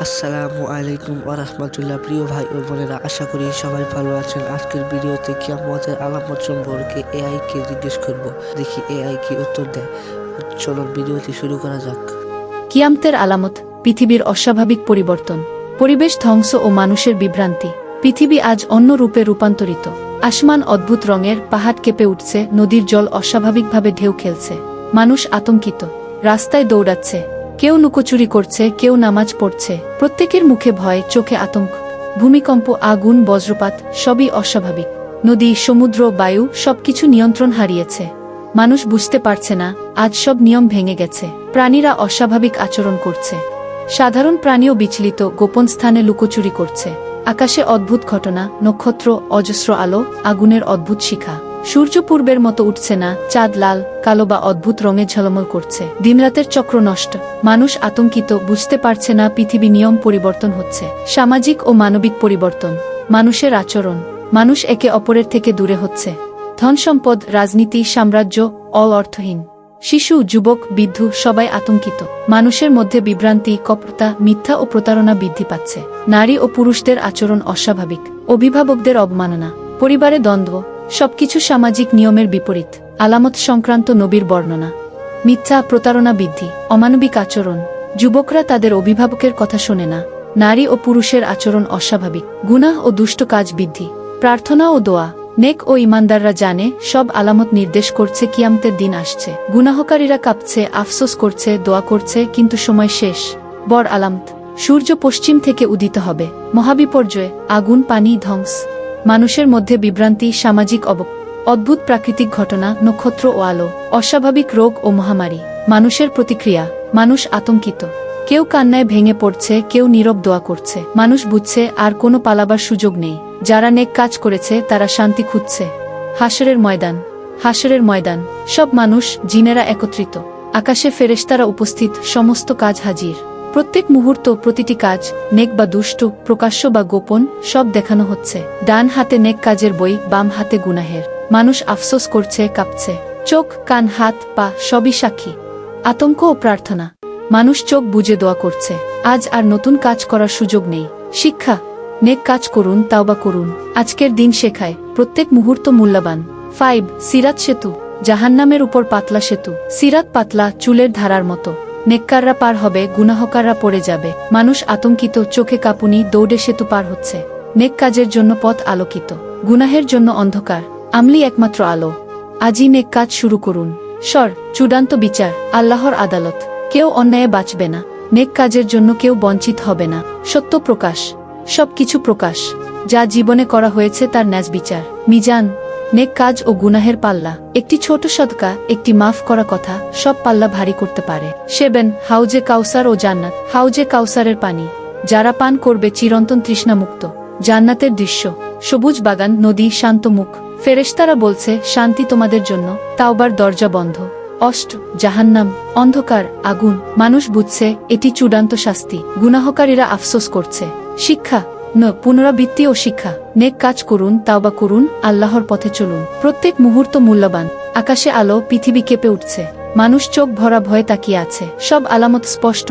আসসালামু আলাইকুম ওয়া রাহমাতুল্লাহ। প্রিয় ভাই ও বোনেরা, আশা করি সবাই ভালো আছেন। আজকের ভিডিওতে কিয়ামতের আলামত সম্পর্কে এআই কে জিজ্ঞেস করব, দেখি এআই কি উত্তর দেয়। চলুন ভিডিওটি শুরু করা যাক। কিয়ামতের আলামত: পৃথিবীর অস্বাভাবিক পরিবর্তন, পরিবেশ ধ্বংস ও মানুষের বিভ্রান্তি। পৃথিবী আজ অন্য রূপে রূপান্তরিত। আসমান অদ্ভুত রঙের, পাহাড় কেঁপে উঠছে, নদীর জল অস্বাভাবিকভাবে ঢেউ খেলছে। মানুষ আতঙ্কিত, রাস্তায় দৌড়াচ্ছে, কেউ লুকোচুরি করছে, কেউ নামাজ পড়ছে। প্রত্যেকের মুখে ভয়, চোখে আতঙ্ক। ভূমিকম্প, আগুন, বজ্রপাত সবই অস্বাভাবিক। নদী, সমুদ্র, বায়ু সবকিছু নিয়ন্ত্রণ হারিয়েছে। মানুষ বুঝতে পারছে না আজ সব নিয়ম ভেঙে গেছে। প্রাণীরা অস্বাভাবিক আচরণ করছে। সাধারণ প্রাণীও বিচলিত, গোপন স্থানে লুকোচুরি করছে। আকাশে অদ্ভুত ঘটনা, নক্ষত্র, অজস্র আলো, আগুনের অদ্ভুত শিখা। সূর্য পূর্বের মতো উঠছে না, চাঁদ লাল, কালো বা অদ্ভুত রঙে ঝলমল করছে। দিনরাতের চক্র নষ্ট। মানুষ আতঙ্কিত, বুঝতে পারছে না পৃথিবী নিয়ম পরিবর্তন হচ্ছে। সামাজিক ও মানবিক পরিবর্তন, মানুষের আচরণ। মানুষ একে অপরের থেকে দূরে হচ্ছে। ধনসম্পদ, রাজনীতি, সাম্রাজ্য অল অর্থহীন। শিশু, যুবক, বৃদ্ধ সবাই আতঙ্কিত। মানুষের মধ্যে বিভ্রান্তি, কপটতা, মিথ্যা ও প্রতারণা বৃদ্ধি পাচ্ছে। নারী ও পুরুষদের আচরণ অস্বাভাবিক। অভিভাবকদের অবমাননা, পরিবারে দ্বন্দ্ব, সবকিছু সামাজিক নিয়মের বিপরীত। আলামত সংক্রান্ত নবীর বর্ণনা: মিথ্যা, প্রতারণা বৃদ্ধি, অমানবিক আচরণ। যুবকরা তাদের অভিভাবকের কথা শোনে না। নারী ও পুরুষের আচরণ অস্বাভাবিক। গুনাহ ও দুষ্ট কাজ বৃদ্ধি। প্রার্থনা ও দোয়া: নেক ও ইমানদাররা জানে সব আলামত নির্দেশ করছে কিয়ামতের দিন আসছে। গুনাহকারীরা কাঁপছে, আফসোস করছে, দোয়া করছে, কিন্তু সময় শেষ। বড় আলামত: সূর্য পশ্চিম থেকে উদিত হবে। মহাবিপর্যয়, আগুন, পানি, ধ্বংস। মানুষের মধ্যে বিভ্রান্তি, সামাজিক অদ্ভুত প্রাকৃতিক ঘটনা, নক্ষত্র ও আলো। অস্বাভাবিক রোগ ও মহামারী। মানুষের প্রতিক্রিয়া: মানুষ আতঙ্কিত, কেউ কান্নায় ভেঙে পড়ছে, কেউ নীরব দোয়া করছে। মানুষ বুঝছে আর কোনো পালাবার সুযোগ নেই। যারা নেক কাজ করেছে তারা শান্তি খুঁজছে। হাসরের ময়দান, সব মানুষ, জিনেরা একত্রিত। আকাশে ফেরেশতারা উপস্থিত, সমস্ত কাজ হাজির। প্রত্যেক মুহূর্ত, প্রতিটি কাজ, নেক বা দুষ্ট, প্রকাশ্য বা গোপন, সব দেখানো হচ্ছে। ডান হাতে নেক কাজের বই, বাম হাতে গুনাহের। মানুষ আফসোস করছে, কাঁপছে। চোখ, কান, হাত, পা সবই সাক্ষী। আতঙ্ক ও প্রার্থনা, মানুষ চোখ বুজে দোয়া করছে। আজ আর নতুন কাজ করার সুযোগ নেই। শিক্ষা: নেক কাজ করুন, তাওবা করুন। আজকের দিন শেখায় প্রত্যেক মুহূর্ত মূল্যবান। 5 সিরাত সেতু, জাহান্নামের উপর পাতলা সেতু। সিরাত পাতলা, চুলের ধারার মতো। নেককাররা পার হবে, গুনাহকাররা পড়ে যাবে। মানুষ আতঙ্কিত, চোখে কাঁপুনি, দৌড়ে সেতু পার হচ্ছে। নেক কাজের জন্য পথ আলোকিত, গুনাহের জন্য অন্ধকার। আমলি একমাত্র আলো। আজই নেক কাজ শুরু করুন। চূড়ান্ত বিচার, আল্লাহর আদালত। কেউ অন্যায়ে বাঁচবে না। নেক কাজের জন্য কেউ বঞ্চিত হবে না। সত্য প্রকাশ, সবকিছু প্রকাশ। যা জীবনে করা হয়েছে তার ন্যায় বিচার। মিজান, নেক কাজ ও গুনাহের পাল্লা। একটি ছোট সদকা, একটি মাফ করা কথা সব পাল্লা ভারী করতে পারে। 7 হাউজে কাউসার ও জান্নাত। হাউজে কাউসারের পানি যারা পান করবে চিরন্তন তৃষ্ণামুক্ত। জান্নাতের দৃশ্য: সবুজ বাগান, নদী, শান্ত মুখ। ফেরেশতারা বলছে, শান্তি তোমাদের জন্য। তাওবার দরজা বন্ধ। জাহান্নাম, অন্ধকার, আগুন। মানুষ বুঝছে এটি চূড়ান্ত শাস্তি। গুনাহকারীরা আফসোস করছে। শিক্ষা: পুনরাবৃত্তি ও শিক্ষা। নেক কাজ করুন, তাওবা করুন, আল্লাহর পথে চলুন। প্রত্যেক মুহূর্ত মূল্যবান। আকাশে আলো, পৃথিবী কেঁপে উঠছে। মানুষ চোখ ভরা ভয়ে তাকিয়ে আছে। সব আলামত স্পষ্ট।